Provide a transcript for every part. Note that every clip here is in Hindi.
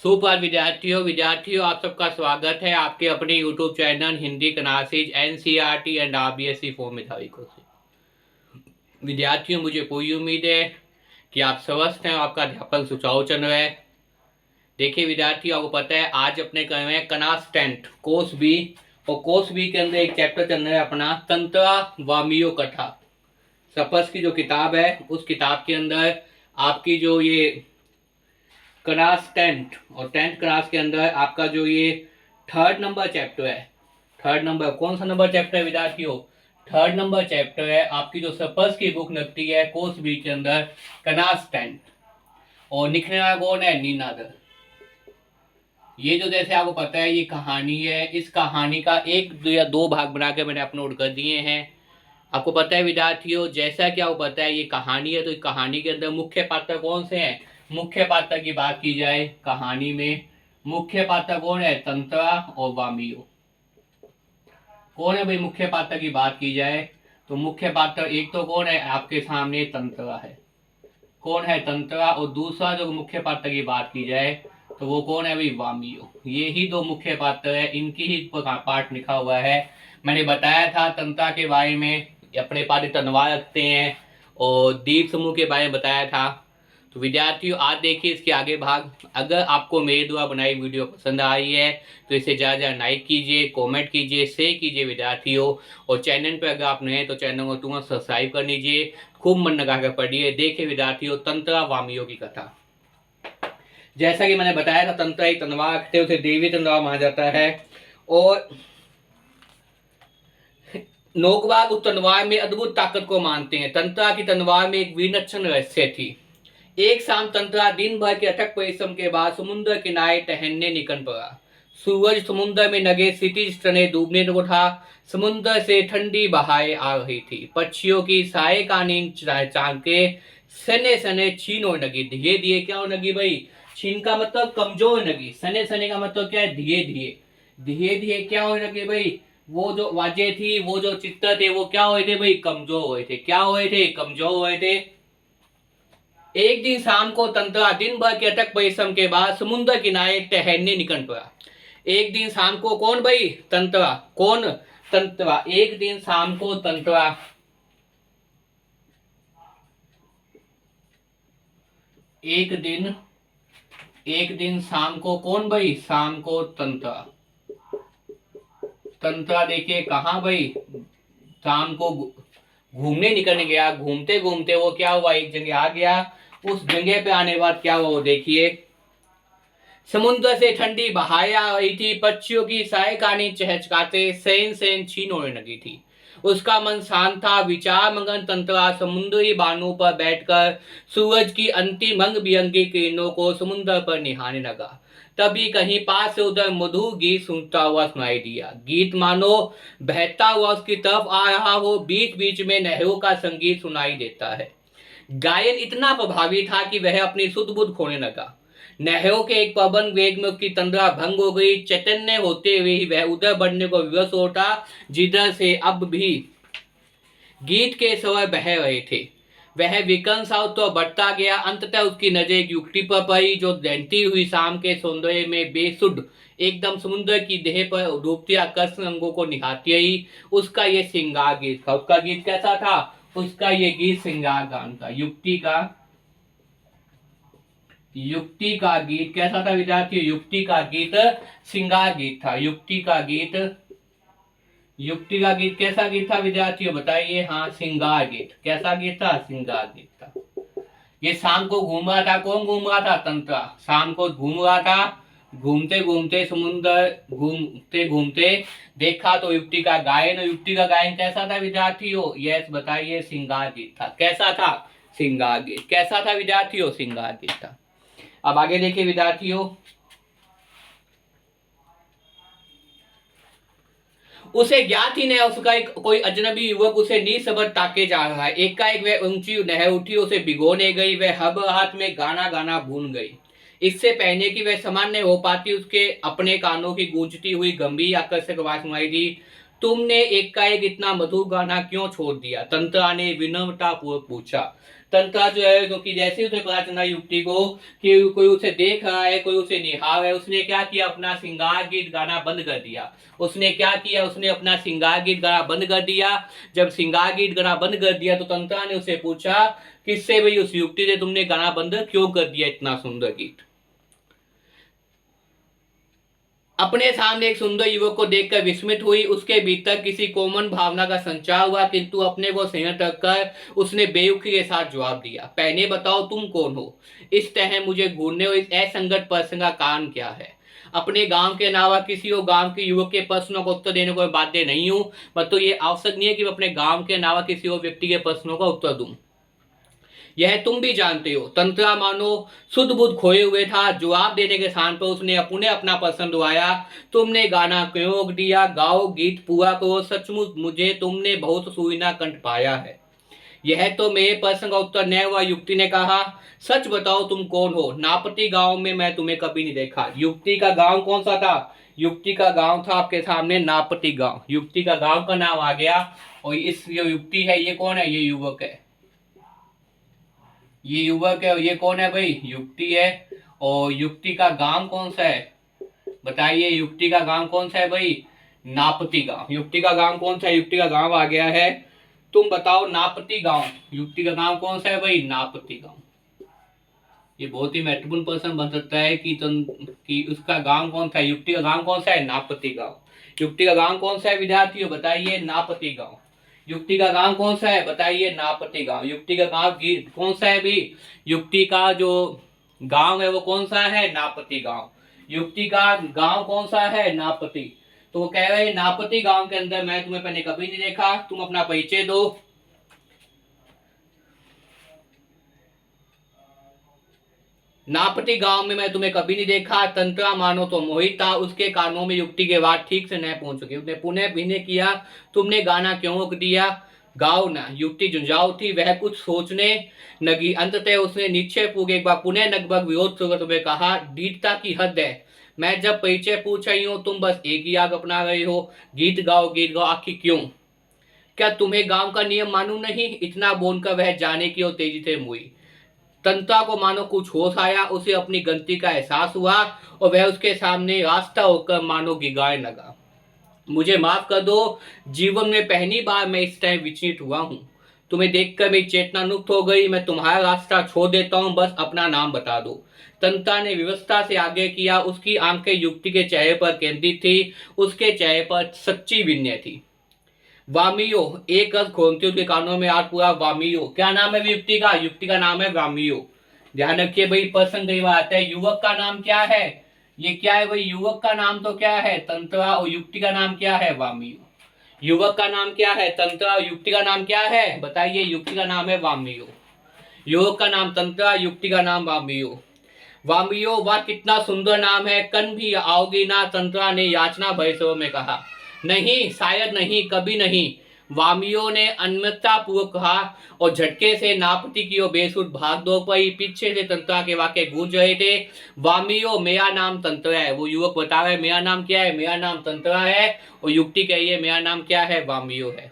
सुप्रभात विद्यार्थियों आप सबका स्वागत है आपके अपने YouTube channel Hindi classes NCERT and RBSE form मेधाविकों से। विद्यार्थियों, मुझे पूरी उम्मीद है कि आप स्वस्थ हैं और आपका अध्यापन सुचारू चल रहा है। देखिए विद्यार्थियों, आपको पता है आज अपने कर रहे हैं क्लास 10 कोर्स बी, और कोर्स बी के अंदर एक चैप्टर चल रहा है अपना तंत्रा वामियो कथा। सपस की जो किताब है उस किताब के अंदर आपकी जो ये क्लास 10 और 10th क्लास के अंदर आपका जो ये थर्ड नंबर चैप्टर है, थर्ड नंबर कौन सा नंबर चैप्टर है विद्यार्थियों? थर्ड नंबर चैप्टर है आपकी जो सपस की बुक लगती है कोर्स बी के अंदर क्लास 10, और लिखने वाला कौन है? नीनादर। ये जो जैसे आपको पता है ये कहानी है, इस कहानी का एक या दो भाग बना के मैंने अपलोड कर दिए हैं। आपको पता है विद्यार्थियों, जैसा कि आपको पता है ये कहानी है, तो इस कहानी के अंदर मुख्य पात्र कौन से हैं? मुख्य पात्र की बात की जाए कहानी में, मुख्य पात्र कौन है? तंत्रा और वामियो। कौन है भाई मुख्य पात्र की बात की जाए तो मुख्य पात्र एक तो कौन है आपके सामने? तंत्रा है। कौन है? तंत्रा। और दूसरा जो मुख्य पात्र की बात की जाए तो वो कौन है भाई? वामियो। ये ही दो मुख्य पात्र है, इनकी ही पाठ लिखा हुआ है। मैंने बताया था तंत्रा के बारे में, अपने पास तनवार रखते हैं, और दीप समूह के बारे में बताया था। तो विद्यार्थियों आज देखिए इसके आगे भाग। अगर आपको मेरे द्वारा बनाई वीडियो पसंद आई है तो इसे ज़्यादा ज़्यादा लाइक कीजिए, कमेंट कीजिए, शेयर कीजिए विद्यार्थियों। और चैनल पर अगर आप नए हैं तो चैनल को तुरंत सब्सक्राइब कर लीजिए। खूब मन लगा कर पढ़िए। देखिए विद्यार्थियों, तंत्रा वामियों की कथा। जैसा कि मैंने बताया था तंत्रा एक तलवार रखते उसे देवी तलवार माना जाता है, और नोकवाग उस तलवार में अद्भुत ताकत को मानते हैं। तंत्रा की तलवार में एक विलक्षण रहस्य थी। एक शाम तंत्रा दिन भर के अथक परिश्रम के बाद समुद्र किनारे टहलने निकल पड़ा। सूरज समुद्र में लगे क्षितिज तले डूबने को था। समुद्र से ठंडी बहारें आ रही थी। पक्षियों की सायकालीन चांके सने सने छीन होने लगी। धीरे धीरे क्या होने लगी भाई? छीन का मतलब कमजोर होने लगी। सने सने का मतलब क्या है? धीरे धीरे। धीरे धीरे क्या होने लगे भाई? वो जो वाजे थी, वो जो चित्तर थे, वो क्या हुए थे भाई? कमजोर हुए थे। क्या हुए थे? कमजोर हुए थे। एक दिन शाम को तंत्रा दिन भर के अथक परिश्रम के बाद समुद्र किनारे टहलने निकल पड़ा। एक दिन शाम को कौन भाई? तंत्रा। कौन? तंत्रा। एक दिन शाम को तंत्रा एक दिन शाम को कौन भाई? शाम को तंत्रा। तंत्रा देखिए कहाँ भाई? शाम को घूमने निकलने गया। घूमते घूमते वो क्या हुआ? एक जगह आ गया। उस जगह पे आने बाद क्या हुआ वो देखिए। समुद्र से ठंडी बहारें आ रही थी। पक्षियों की सायकानी चहचकाते सैन सैन छीन होने लगी थी। उसका मन शांत था। विचार मगन तंत्रा समुद्री बानों पर बैठकर सूरज की अंतिम रंग बिरंगी किरणों को समुद्र पर निहारने लगा। तभी कहीं पास से उधर मधुर गीत सुनता हुआ सुनाई दिया। गीत मानो बहता हुआ उसकी तरफ आ रहा हो। बीच बीच में लहरों का संगीत सुनाई देता है। गायन इतना प्रभावी था कि वह अपनी सुध बुध खोने लगा। लहरों के एक पवन वेग में उसकी तंद्रा भंग हो गई। चैतन्य होते हुए ही वह उधर बढ़ने को विवश उठा जिधर से अब भी गीत के स्वर बह रहे थे। वह विकर्ण सा तो बढ़ता गया। अंततः उसकी नजर एक युक्ति पर पड़ी जो दहती हुई शाम के सौंदर्य में बेसुध एकदम समुद्र की देह पर डूबती आकर्षण अंगों को निहारती रही। उसका ये श्रृंगार गीत था। उसका गीत कैसा था? उसका ये गीत श्रृंगार गान था। युक्ति का गीत कैसा था विद्यार्थी? युक्ति का गीत श्रृंगार गीत था। युक्ति का गीत कैसा गीत था विद्यार्थियों? बताइए। हाँ, श्रृंगार गीत। कैसा गीत था? श्रृंगार गीत था। ये शाम को घूम रहा था। कौन घूम रहा था? तंत्रा। शाम को घूम रहा था। घूमते घूमते समुद्र घूमते घूमते देखा तो युक्ति का गायन। और युक्ति का गायन कैसा था विद्यार्थियों? यस बताइए। श्रृंगार गीत था। कैसा था? श्रृंगार गीत। कैसा था विद्यार्थियों? श्रृंगार गीत था। अब आगे देखिए विद्यार्थियों, उसे ज्ञात ही नहीं उसका एक कोई अजनबी युवक उसे निसबद ताके जा रहा है। एकाएक वह ऊंची नहर उठी, उसे भिगोने गई। वह हब हाथ में गाना गाना भूल गई। इससे पहले कि वह सामान्य हो पाती उसके अपने कानों की गूंजती हुई गंभीर आकर्षक आवाज सुनाई दी। तुमने एकाएक इतना मधुर गाना क्यों छोड़ दिया? तंत्रा ने विनम्रता पूर्वक पूछा। तंत्रा जो है, क्योंकि जैसे ही उसे पता चला युक्ति को कि कोई उसे देख रहा है, कोई उसे निहार रहा है, उसने क्या किया, अपना श्रृंगार गीत गाना बंद कर दिया। उसने क्या किया, उसने अपना श्रृंगार गीत गाना बंद कर दिया। जब श्रृंगार गीत गाना बंद कर दिया तो तंत्रा ने उसे पूछा, किससे भाई, उस युक्ति से तुमने गाना बंद क्यों कर दिया, इतना सुंदर गीत। अपने सामने एक सुंदर युवक को देखकर विस्मित हुई। उसके भीतर किसी कोमल भावना का संचार हुआ, किंतु अपने को संयत रखकर उसने बेरुखी के साथ जवाब दिया, पहले बताओ तुम कौन हो? इस तरह मुझे घूरने और इस असंगत प्रश्न का कारण क्या है? अपने गांव के अलावा किसी और गांव के युवक के प्रश्नों का उत्तर देने को मैं बाध्य नहीं हूं, परंतु ये आवश्यक नहीं है कि मैं अपने गांव के अलावा किसी और व्यक्ति के प्रश्नों का उत्तर दूं। यह तुम भी जानते हो। तंत्रा मानो शुद्ध बुद्ध खोए हुए था। जवाब देने के स्थान पर उसने अपना प्रश्न दोहराया, तुमने गाना क्यों रोक दिया? गाओ, गीत पूरा करो। सचमुच मुझे तुमने बहुत सुरीला कंठ पाया है। यह तो मेरे प्रश्न का उत्तर न हुआ। युक्ति ने कहा, सच बताओ तुम कौन हो? नापति गांव में मैं तुम्हें कभी नहीं देखा। युक्ति का गांव कौन सा था? युक्ति का गांव था आपके सामने नापति गांव। युक्ति का गांव का नाम आ गया। और इस जो युक्ति है, ये कौन है? ये युवक है। ये युवक है और ये कौन है भाई? युक्ति है। और युक्ति का गांव कौन सा है? बताइए, युक्ति का गांव कौन सा है भाई? नापति गांव। युक्ति का गांव कौन सा है? युक्ति का गांव आ गया है। तुम बताओ, नापति गांव। युक्ति का गांव कौन सा है भाई? नापति गांव। ये बहुत ही महत्वपूर्ण प्रश्न बन सकता है कि उसका गांव कौन सा है? युक्ति का गांव कौन सा है? नापति गांव। युक्ति का गांव कौन सा है विद्यार्थियों? बताइए, नापति गांव। युक्ति का गांव कौन सा है? बताइए, नापति गांव। युक्ति का गांव कौन सा है भी? युक्ति का जो गांव है वो कौन सा है? नापति गांव। युक्ति का गांव कौन सा है? नापति। तो वो कह रहे हैं, नापति गांव के अंदर मैं तुम्हें पहले कभी नहीं देखा, तुम अपना परिचय दो। नापति गांव में मैं तुम्हें कभी नहीं देखा। तंत्रा मानो तो मोहित था। उसके कानों में युक्ति के बात ठीक से न पहुंच सके। उसने पुनः विनय किया, तुमने गाना क्यों रोक दिया? गाओ ना। युक्ति झुंझाऊ थी, वह कुछ सोचने लगी। अंततः उसने निश्चय पूर्वक एक बार पुनः लगभग विरोध स्वरूप में कहा, दीनता की हद है। मैं जब परिचय पूछ रही हूँ तुम बस एक ही आग अपना रहे हो, गीत गाओ। आखिर क्यों? क्या तुम्हें गांव का नियम मालूम नहीं? इतना बोलकर वह जाने की ओर तेजी से मुड़ी। तंत्रा को मानो कुछ होश आया। उसे अपनी गलती का एहसास हुआ और वह उसके सामने रास्ता होकर मानो गिगाए लगा। मुझे माफ कर दो, जीवन में पहली बार मैं इस तरह विचलित हुआ हूँ। तुम्हें देखकर मेरी चेतना नुक्त हो गई। मैं तुम्हारा रास्ता छोड़ देता हूँ, बस अपना नाम बता दो। तंत्रा ने व्यवस्था से आगे किया। उसकी आंखें युक्ति के चेहरे पर केंद्रित थी। उसके चेहरे पर सच्ची विनय थी। वामियो, एक अर्थ खोलती उसके कानों में हाथ पूरा। वामियो, क्या नाम है युक्ति का? युक्ति का नाम है वामियो। ध्यान रखिए भाई, प्रश्न कई बार आता है, युवक का नाम क्या है? ये क्या है भाई? युवक का नाम तो क्या है? तंत्रा। और युक्ति का नाम क्या है? वामियो। युवक का नाम क्या है? तंत्रा। युक्ति का नाम क्या है? बताइए। युक्ति का नाम है वामियो। युवक का नाम तंत्रा, युक्ति का नाम वामियो। वामियो, वह कितना सुंदर नाम है। कन भी आओगी ना? तंत्रा ने याचना भरे स्वर में कहा। नहीं, शायद नहीं, कभी नहीं, वामियो ने अनम्रता पूर्वक कहा और झटके से नापति की ओर बेसुध भाग दौड़ पड़ी। पीछे से तंत्रा के वाक्य गूंज रहे थे। वामियो, मेरा नाम तंत्रा है। वो युवक बता रहा है, मेरा नाम क्या है? मेरा नाम तंत्रा है। और युक्ति कही है, मेरा नाम क्या है? वामियो है।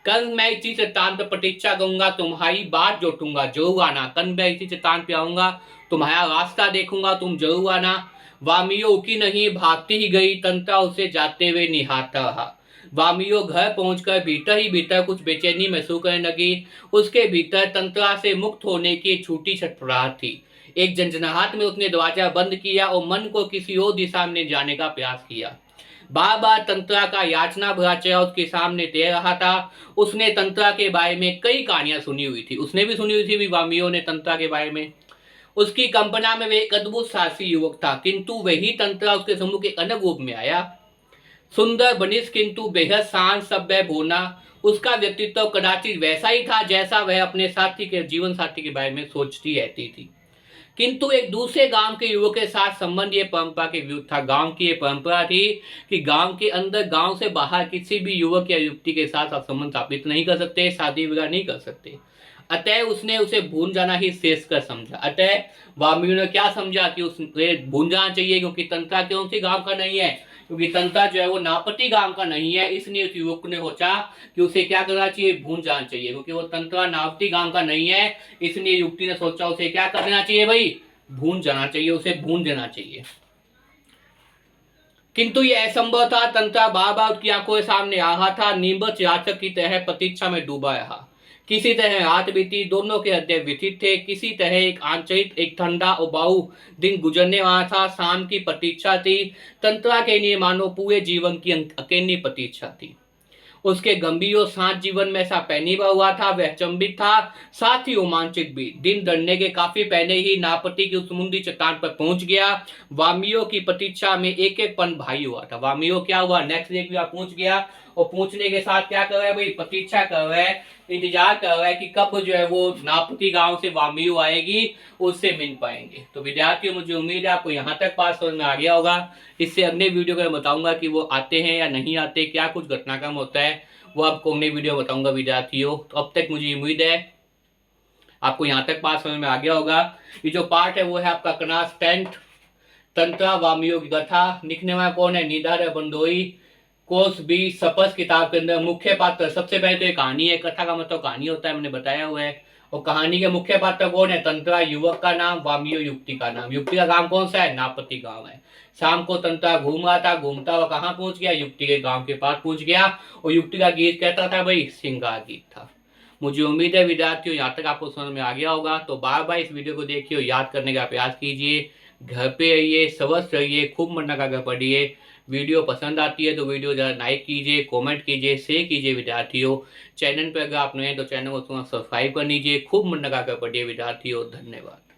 कल मैं इसी सिद्धांत पर प्रतीक्षा करूंगा, तुम्हारी बात जोटूंगा, जरूर आना। कल मैं इसी सिद्धांत पे आऊंगा, तुम्हारा रास्ता देखूंगा, तुम जरूर आना। वामियो की नहीं, भागती ही गई। तंत्रा उसे जाते हुए निहारता रहा। वामियो घर पहुंचकर भीतर ही भीतर कुछ बेचैनी महसूस करने लगी। उसके भीतर तंत्रा से मुक्त होने की एक छोटी छटपटाहट थी। एक झंझनाहट में उसने दरवाजा बंद किया और मन को किसी और दिशा में जाने का प्रयास किया। बार बार तंत्रा का याचना भरा चेहरा उसके सामने तैर रहा था। उसने तंत्रा के बारे में कई कहानियां सुनी हुई थी। उसने भी सुनी हुई थी वामियो ने तंत्रा के बारे में। उसकी कल्पना में वे एक अद्भुत साहसी युवक था, किंतु वही तंत्रा उसके सम्मुख एक अलग रूप में आया। सुंदर बनिष्ठ किंतु बेहद शांत सभ्य भोला। उसका व्यक्तित्व कदाचित वैसा ही था जैसा वह अपने साथी के जीवन साथी के बारे में सोचती रहती थी, किंतु एक दूसरे गांव के युवक के साथ संबंध ये परंपरा के विरुद्ध था। गांव की ये परंपरा थी कि गांव के अंदर, गांव से बाहर किसी भी युवक या युवती के साथ आप संबंध स्थापित नहीं कर सकते, शादी विवाह नहीं कर सकते। अतः उसने उसे भूल जाना ही शेष कर समझा। अतः वामियों ने क्या समझा कि उसे भूल जाना चाहिए, क्योंकि तंत्रा क्यों सी गांव का नहीं है, क्योंकि तंत्रा जो है वो नापति गांव का नहीं है, इसलिए उस युवक ने सोचा कि उसे क्या करना चाहिए, भून जाना चाहिए। क्योंकि वो तंत्रा नापति गांव का नहीं है, इसलिए युवती ने सोचा उसे क्या कर देना चाहिए भाई, भून जाना चाहिए, उसे भून देना चाहिए। किंतु ये असंभव था। तंत्रा बार बार उसकी आंखों के सामने आ रहा था, नीबच याचक की तरह प्रतीक्षा में डूबा रहा। किसी तरह रात बीती, दोनों के हृदय व्यथित थे। किसी तरह एक आंचरिक, एक ठंडा उबाऊ दिन गुजरने वाला था। शाम की प्रतीक्षा थी। तंत्रा के लिए मानो पूरे जीवन की अकेली प्रतीक्षा थी। उसके गंभीर और शांत जीवन में ऐसा पहली बार हुआ था। वह अचंभित था, साथ ही रोमांचित भी। दिन ढलने के काफी पहले ही नापति की उस समुद्री चट्टान पर पहुंच गया। वामियों की प्रतीक्षा में एक एक पन भाई हुआ था। वामियों क्या हुआ, नेक्स्ट डे भी पहुंच गया, और पहुंचने के साथ क्या कर रहा है भाई, प्रतीक्षा कर रहा है, इंतजार कर रहा है कि कब जो है वो नापति गांव से वामियों आएगी, उससे मिल पाएंगे। तो विद्यार्थियों, मुझे उम्मीद है आपको यहाँ तक बात समझ में आ गया होगा। इससे अगले वीडियो में बताऊंगा कि वो आते हैं या नहीं आते, क्या कुछ घटनाक्रम होता है, वो आपको अगले वीडियो बताऊंगा विद्यार्थियों। तो अब तक मुझे उम्मीद है आपको यहाँ तक बात समझ में आ गया होगा। ये जो पार्ट है वो है आपका क्लास 10th तंत्रा वामियों की कथा। लिखने वाला कौन है, निधार बंदोई, कोर्स बी सपस किताब के अंदर। मुख्य पात्र, सबसे पहले तो ये कहानी है, कथा का मतलब कहानी होता है, मैंने बताया हुआ है। और कहानी के मुख्य पात्र कौन है, तंत्रा युवक का नाम, वामियों युक्ति का नाम। युक्ति का गांव कौन सा है, नापति गांव है। शाम को तंत्रा घूम रहा था, घूमता हुआ कहाँ पहुंच गया, युक्ति के गांव के पास पहुंच गया। और युक्ति का गीत कहता था भाई, श्रृंगार गीत था। मुझे उम्मीद है विद्यार्थियों यहाँ तक आपको समझ में आ गया होगा। तो बार बार इस वीडियो को देखिए और याद करने का प्रयास कीजिए। घर पे रहिए, स्वस्थ रहिए, खूब मन लगाकर पढ़िए। वीडियो पसंद आती है तो वीडियो ज़रा लाइक कीजिए, कमेंट कीजिए, शेयर कीजिए विद्यार्थियों। चैनल पर अगर आप नए हैं तो चैनल को सब्सक्राइब कर लीजिए। खूब मन लगाकर पढ़िए विद्यार्थियों। धन्यवाद।